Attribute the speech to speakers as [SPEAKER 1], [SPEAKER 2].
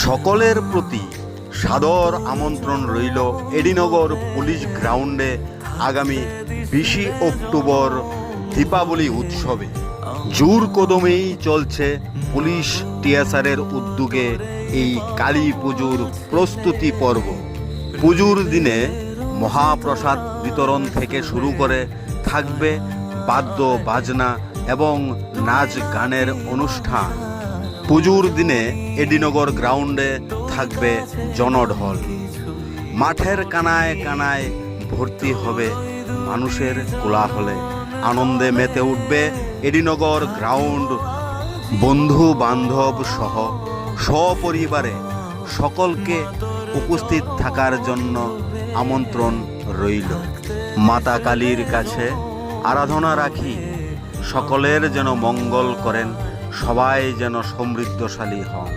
[SPEAKER 1] সকলের প্রতি সাদর আমন্ত্রণ রইল এডিনগর পুলিশ গ্রাউন্ডে আগামী 20 অক্টোবর দীপাবলি উৎসবে। জোর কদমেই চলছে পুলিশ টিএসআরের উদ্যোগে এই কালী পুজোর প্রস্তুতি পর্ব। পুজোর দিনে মহাপ্রসাদ বিতরণ থেকে শুরু করে থাকবে বাদ্য বাজনা এবং নাচ গানের অনুষ্ঠান। পুজোর দিনে এডিনগর গ্রাউন্ডে থাকবে জনঢল। মাঠের কানায় কানায় ভর্তি হবে মানুষের কোলাহলে। আনন্দে মেতে উঠবে এডিনগর গ্রাউন্ড। বন্ধু বান্ধব সহ সপরিবারে সকলকে উপস্থিত থাকার জন্য আমন্ত্রণ রইল। মাতা কালীর কাছে আরাধনা রাখি সকলের যেন মঙ্গল করেন, সবাই যেন সমৃদ্ধশালী হন।